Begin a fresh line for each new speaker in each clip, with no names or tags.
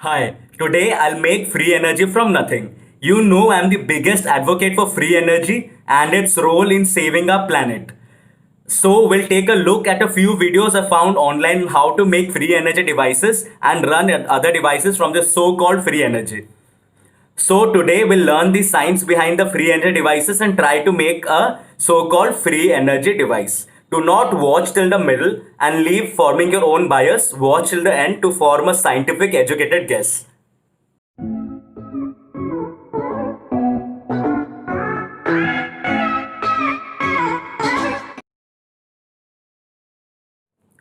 Hi, today I'll make free energy from nothing. You know I'm the biggest advocate for free energy and its role in saving our planet. So we'll take a look at a few videos I found online on how to make free energy devices and run other devices from the so-called free energy. So today we'll learn the science behind the free energy devices and try to make a so-called free energy device. Do not watch till the middle and leave forming your own bias. Watch till the end to form a scientific educated guess.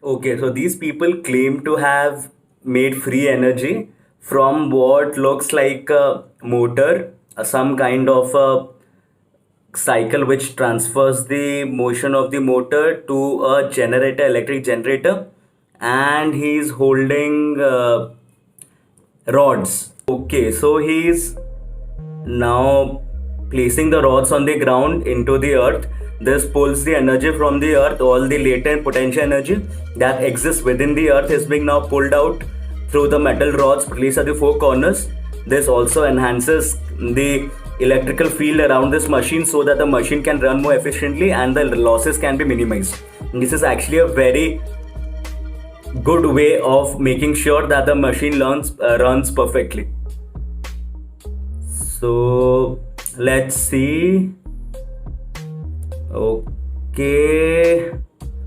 Okay, so these people claim to have made free energy from what looks like a motor, some kind of a cycle which transfers the motion of the motor to a generator, electric generator, and he's holding rods. Okay, so he's now placing the rods on the ground into the earth. This pulls the energy from the earth. All the latent potential energy that exists within the earth is being now pulled out through the metal rods placed at the four corners. This also enhances the electrical field around this machine so that the machine can run more efficiently and the losses can be minimized. This is actually a very good way of making sure that the machine runs perfectly. So let's see. Okay.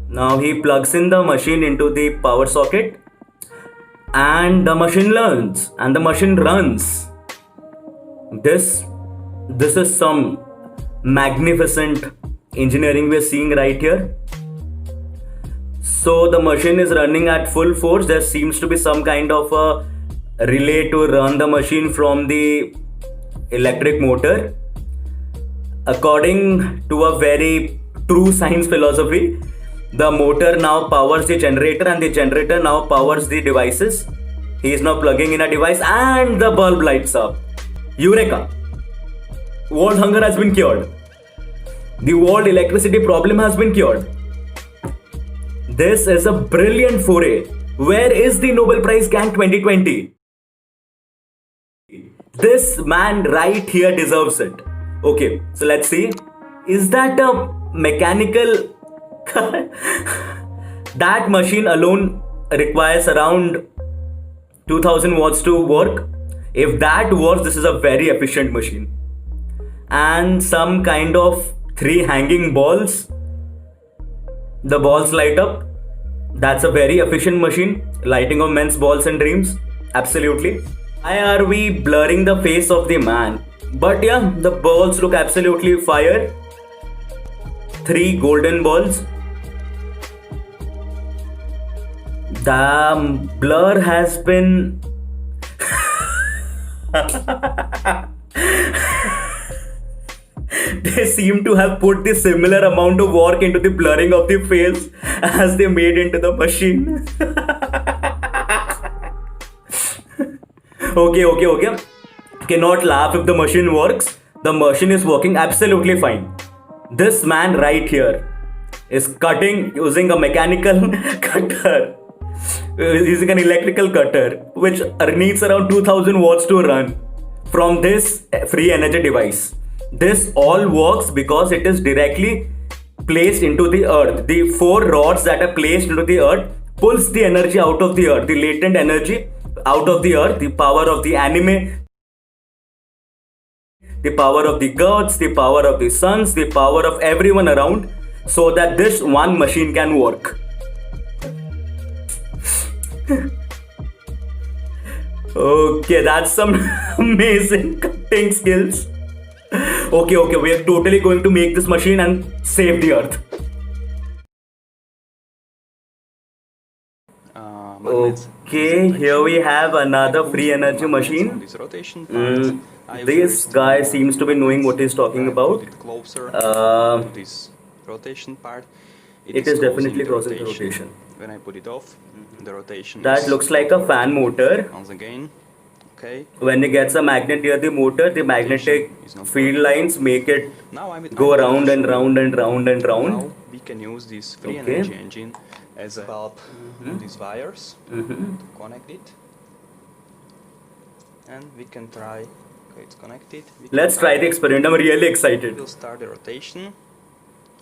Now he plugs in the machine into the power socket and the machine learns and the machine runs. This this is some magnificent engineering we're seeing right here. So the machine is running at full force. There seems to be some kind of a relay to run the machine from the electric motor. According to a very true science philosophy, the motor now powers the generator and the generator now powers the devices. He is now plugging in a device and the bulb lights up. Eureka! World hunger has been cured. The world electricity problem has been cured. This is a brilliant foray. Where is the Nobel Prize Gang 2020? This man right here deserves it. Okay, so let's see. Is that a mechanical? That machine alone requires around 2000 watts to work. If that works, this is a very efficient machine. And some kind of three hanging balls. The balls light up. That's a very efficient machine. Lighting of men's balls and dreams. Absolutely. Why are we blurring the face of the man? But yeah, the balls look absolutely fire. Three golden balls. The blur has been they seem to have put the similar amount of work into the blurring of the face as they made into the machine. Okay. Cannot laugh if the machine works. The machine is working absolutely fine. This man right here is cutting using a mechanical cutter, using an electrical cutter, which needs around 2000 watts to run from this free energy device. This all works because it is directly placed into the earth. The four rods that are placed into the earth pulls the energy out of the earth, the latent energy out of the earth, the power of the anime, the power of the gods, the power of the suns, the power of everyone around, so that this one machine can work. Okay, that's some amazing cutting skills. Okay, we are totally going to make this machine and save the earth. Okay, here we have another free energy machine. This guy seems to be knowing what he's talking about. It is definitely crossing the rotation.
When I put it off, the rotation
that looks like a fan motor.
Once again, okay.
When it gets a magnet near the motor, the magnetic field lines make it go round and round and round and round.
Now we can use this free energy engine as a bulb on these wires to connect it. and we can try. Okay, it's connected.
Let's try the experiment. I'm really excited.
We'll start the rotation.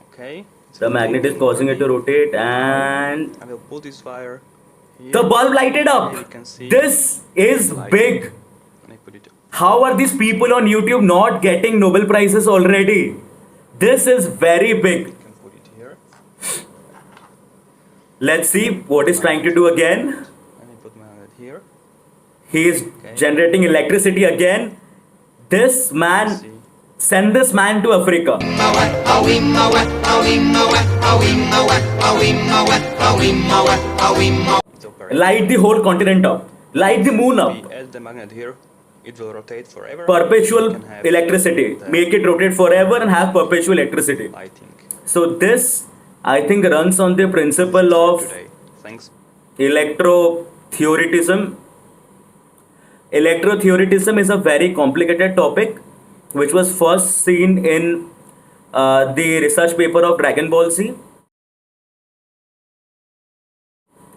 Okay. it's
The magnet is
rotating
causing it to
already.
rotate, and
I will pull this wire here.
the bulb lighted up.
Here you can see
This is
light.
big.
And I put it.
How are these people on YouTube not getting Nobel Prizes already? This is very big.
You can put it here.
Let's see what he's trying to do again.
And I put my magnet here.
He is generating electricity again. This man,
See.
send this man to Africa.
It's operating.
Light the whole continent up. Light the moon up.
We add the magnet here. It will rotate forever.
Perpetual
We can have
electricity.
the
Make it rotate forever and have perpetual electricity.
lighting.
So this, I think, runs on the principle of
Today. Thanks.
electrotheoretism. Electrotheoretism is a very complicated topic which was first seen in the research paper of Dragon Ball Z,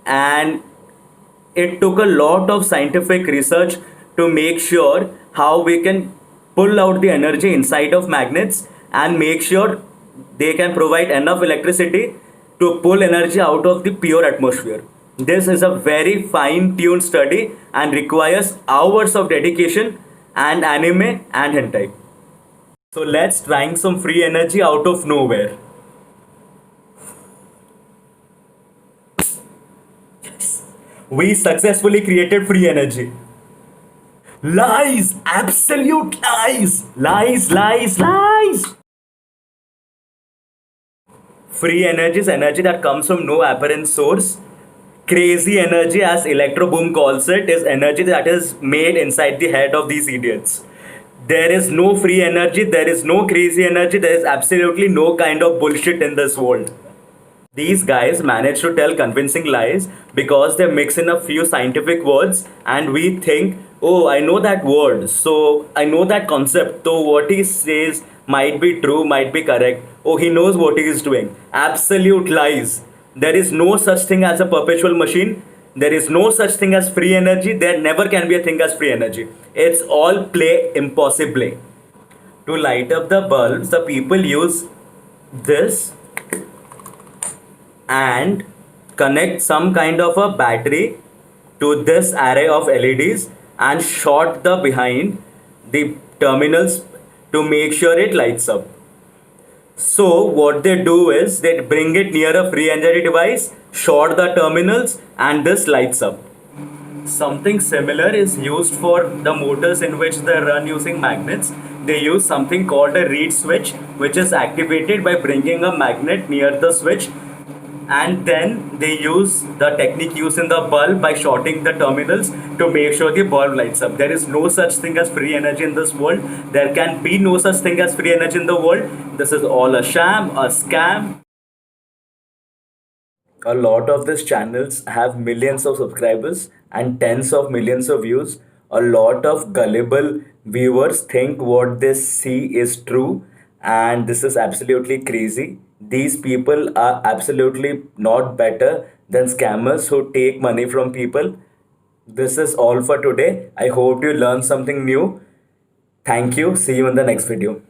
and it took a lot of scientific research to make sure how we can pull out the energy inside of magnets and make sure they can provide enough electricity to pull energy out of the pure atmosphere. This is a very fine tuned study and requires hours of dedication and anime and hentai. So let's trying some free energy out of nowhere. We successfully created free energy. Lies! Absolute lies! Lies, lies, lies! Free energy is energy that comes from no apparent source. Crazy energy, as Electro Boom calls it, is energy that is made inside the head of these idiots. There is no free energy, there is no crazy energy, there is absolutely no kind of bullshit in this world. These guys manage to tell convincing lies because they mix in a few scientific words and we think, oh, I know that word, so I know that concept, so what he says might be true, might be correct. Oh, he knows what he is doing. Absolute lies. There is no such thing as a perpetual machine. There is no such thing as free energy. There never can be a thing as free energy. It's all play impossibly. To light up the bulbs, the people use this and connect some kind of a battery to this array of LEDs and short the behind the terminals to make sure it lights up. So what they do is they bring it near a free energy device, short the terminals, and this lights up. Something similar is used for the motors in which they run using magnets. They use something called a reed switch, which is activated by bringing a magnet near the switch, and then they use the technique used in the bulb by shorting the terminals to make sure the bulb lights up. There is no such thing as free energy in this world. There can be no such thing as free energy in the world. This is all a sham, a scam. A lot of these channels have millions of subscribers and tens of millions of views. A lot of gullible viewers think what they see is true, and this is absolutely crazy. These people are absolutely not better than scammers who take money from people. This is all for today. I hope you learned something new. Thank you. See you in the next video.